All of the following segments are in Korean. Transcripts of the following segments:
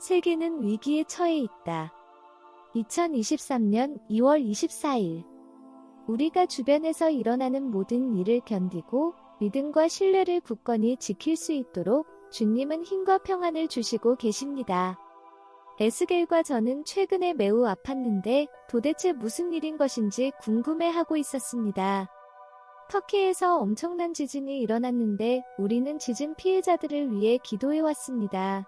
세계는 위기에 처해 있다. 2023년 2월 24일. 우리가 주변에서 일어나는 모든 일을 견디고 믿음과 신뢰를 굳건히 지킬 수 있도록 주님은 힘과 평안을 주시고 계십니다. 에스겔과 저는 최근에 매우 아팠는데 도대체 무슨 일인 것인지 궁금해하고 있었습니다. 터키에서 엄청난 지진이 일어났는데 우리는 지진 피해자들을 위해 기도해왔습니다.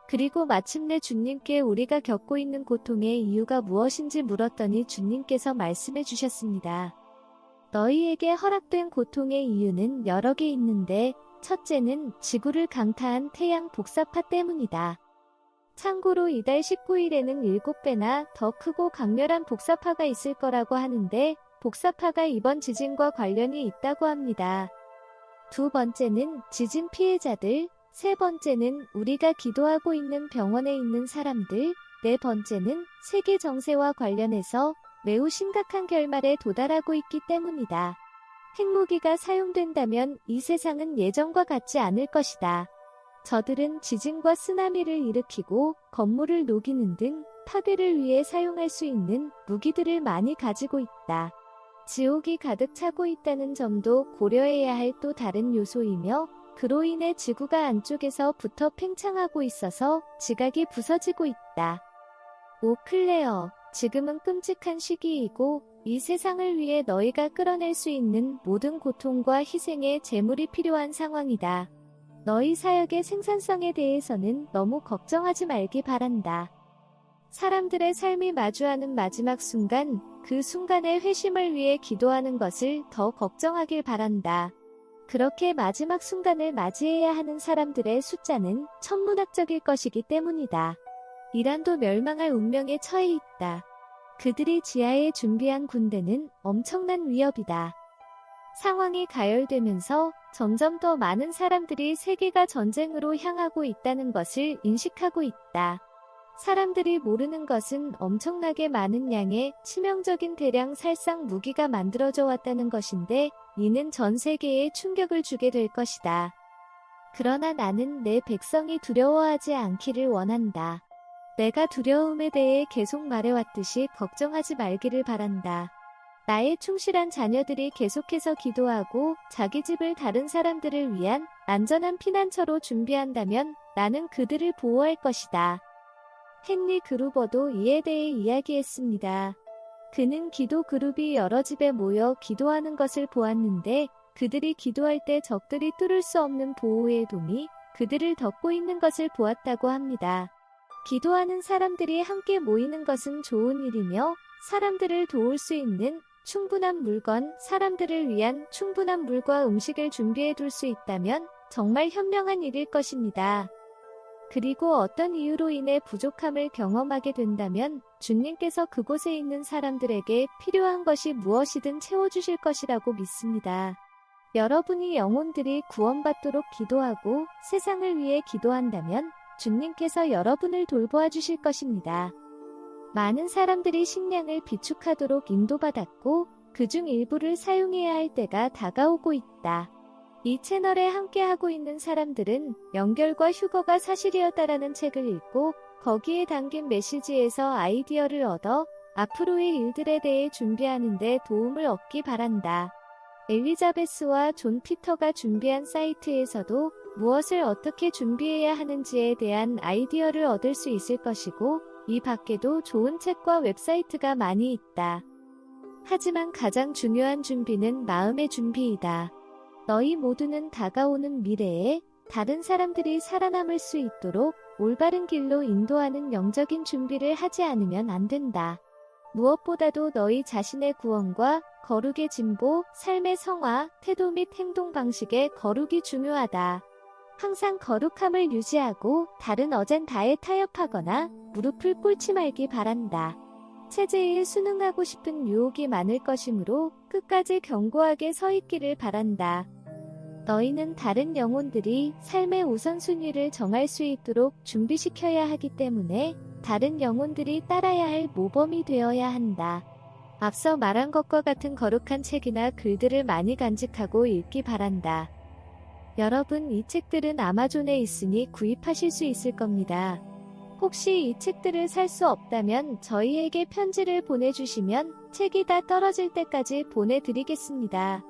그리고 마침내 주님께 우리가 겪고 있는 고통의 이유가 무엇인지 물었더니 주님께서 말씀해 주셨습니다. 너희에게 허락된 고통의 이유는 여러 개 있는데 첫째는 지구를 강타한 태양 복사파 때문이다. 참고로 이달 19일에는 7배나 더 크고 강렬한 복사파가 있을 거라고 하는데 복사파가 이번 지진과 관련이 있다고 합니다. 두 번째는 지진 피해자들, 세 번째는 우리가 기도하고 있는 병원에 있는 사람들, 네 번째는 세계 정세와 관련해서 매우 심각한 결말에 도달하고 있기 때문이다. 핵무기가 사용된다면 이 세상은 예전과 같지 않을 것이다. 저들은 지진과 쓰나미를 일으키고 건물을 녹이는 등 파괴를 위해 사용할 수 있는 무기들을 많이 가지고 있다. 지옥이 가득 차고 있다는 점도 고려해야 할 또 다른 요소이며 그로 인해 지구가 안쪽에서부터 팽창하고 있어서 지각이 부서지고 있다. 오 클레어, 지금은 끔찍한 시기이고 이 세상을 위해 너희가 끌어낼 수 있는 모든 고통과 희생의 재물이 필요한 상황이다. 너희 사역의 생산성에 대해서는 너무 걱정하지 말기 바란다. 사람들의 삶이 마주하는 마지막 순간, 그 순간의 회심을 위해 기도하는 것을 더 걱정하길 바란다. 그렇게 마지막 순간을 맞이해야 하는 사람들의 숫자는 천문학적일 것이기 때문이다. 이란도 멸망할 운명에 처해 있다. 그들이 지하에 준비한 군대는 엄청난 위협이다. 상황이 가열되면서 점점 더 많은 사람들이 세계가 전쟁으로 향하고 있다는 것을 인식하고 있다. 사람들이 모르는 것은 엄청나게 많은 양의 치명적인 대량 살상 무기가 만들어져 왔다는 것인데 이는 전 세계에 충격을 주게 될 것이다. 그러나 나는 내 백성이 두려워하지 않기를 원한다. 내가 두려움에 대해 계속 말해왔듯이 걱정하지 말기를 바란다. 나의 충실한 자녀들이 계속해서 기도하고 자기 집을 다른 사람들을 위한 안전한 피난처로 준비한다면 나는 그들을 보호할 것이다. 헨리 그루버도 이에 대해 이야기했습니다. 그는 기도 그룹이 여러 집에 모여 기도하는 것을 보았는데 그들이 기도할 때 적들이 뚫을 수 없는 보호의 dom이 그들을 덮고 있는 것을 보았다고 합니다. 기도하는 사람들이 함께 모이는 것은 좋은 일이며 사람들을 도울 수 있는 충분한 물건, 사람들을 위한 충분한 물과 음식을 준비해 둘 수 있다면 정말 현명한 일일 것입니다. 그리고 어떤 이유로 인해 부족함을 경험하게 된다면 주님께서 그곳에 있는 사람들에게 필요한 것이 무엇이든 채워주실 것이라고 믿습니다. 여러분이 영혼들이 구원받도록 기도하고 세상을 위해 기도한다면 주님께서 여러분을 돌보아 주실 것입니다. 많은 사람들이 식량을 비축하도록 인도받았고 그중 일부를 사용해야 할 때가 다가오고 있다. 이 채널에 함께하고 있는 사람들은 연결과 휴거가 사실이었다라는 책을 읽고 거기에 담긴 메시지에서 아이디어를 얻어 앞으로의 일들에 대해 준비하는 데 도움을 얻기 바란다. 엘리자베스와 존 피터가 준비한 사이트에서도 무엇을 어떻게 준비해야 하는지에 대한 아이디어를 얻을 수 있을 것이고 이 밖에도 좋은 책과 웹사이트가 많이 있다. 하지만 가장 중요한 준비는 마음의 준비이다. 너희 모두는 다가오는 미래에 다른 사람들이 살아남을 수 있도록 올바른 길로 인도하는 영적인 준비를 하지 않으면 안 된다. 무엇보다도 너희 자신의 구원과 거룩의 진보, 삶의 성화, 태도 및 행동 방식의 거룩이 중요하다. 항상 거룩함을 유지하고 다른 어젠다에 타협하거나 무릎을 꿇지 말기 바란다. 체제에 순응하고 싶은 유혹이 많을 것이므로 끝까지 견고하게 서 있기를 바란다. 너희는 다른 영혼들이 삶의 우선순위를 정할 수 있도록 준비시켜야 하기 때문에 다른 영혼들이 따라야 할 모범이 되어야 한다. 앞서 말한 것과 같은 거룩한 책이나 글들을 많이 간직하고 읽기 바란다. 여러분, 이 책들은 아마존에 있으니 구입하실 수 있을 겁니다. 혹시 이 책들을 살 수 없다면 저희에게 편지를 보내주시면 책이 다 떨어질 때까지 보내드리겠습니다.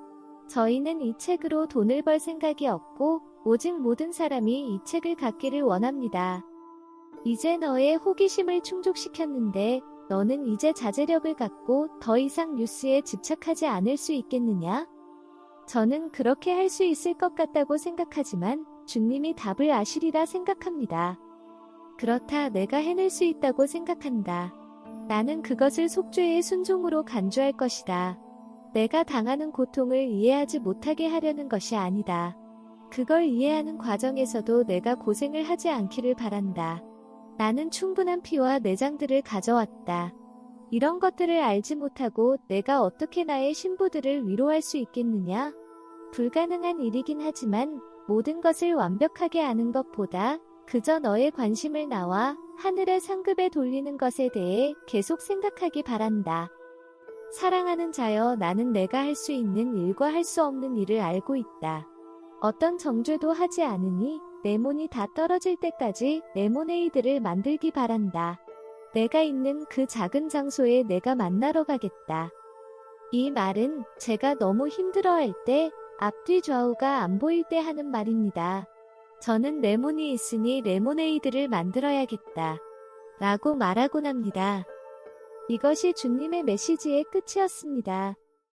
저희는 이 책으로 돈을 벌 생각이 없고 오직 모든 사람이 이 책을 갖기를 원합니다. 이제 너의 호기심을 충족시켰는데 너는 이제 자제력을 갖고 더 이상 뉴스에 집착하지 않을 수 있겠느냐? 저는 그렇게 할 수 있을 것 같다고 생각하지만 주님이 답을 아시리라 생각합니다. 그렇다 내가 해낼 수 있다고 생각한다. 나는 그것을 속죄의 순종으로 간주할 것이다. 내가 당하는 고통을 이해하지 못하게 하려는 것이 아니다. 그걸 이해하는 과정에서도 내가 고생을 하지 않기를 바란다. 나는 충분한 피와 내장들을 가져왔다. 이런 것들을 알지 못하고 내가 어떻게 나의 신부들을 위로할 수 있겠느냐? 불가능한 일이긴 하지만 모든 것을 완벽하게 아는 것보다 그저 너의 관심을 나와 하늘의 상급에 돌리는 것에 대해 계속 생각하기 바란다. 사랑하는 자여, 나는 내가 할 수 있는 일과 할 수 없는 일을 알고 있다. 어떤 정죄도 하지 않으니 레몬이 다 떨어질 때까지 레모네이드를 만들기 바란다. 내가 있는 그 작은 장소에 내가 만나러 가겠다. 이 말은 제가 너무 힘들어할 때, 앞뒤 좌우가 안 보일 때 하는 말입니다. 저는 레몬이 있으니 레모네이드를 만들어야겠다. 라고 말하곤 합니다. 이것이 주님의 메시지의 끝이었습니다.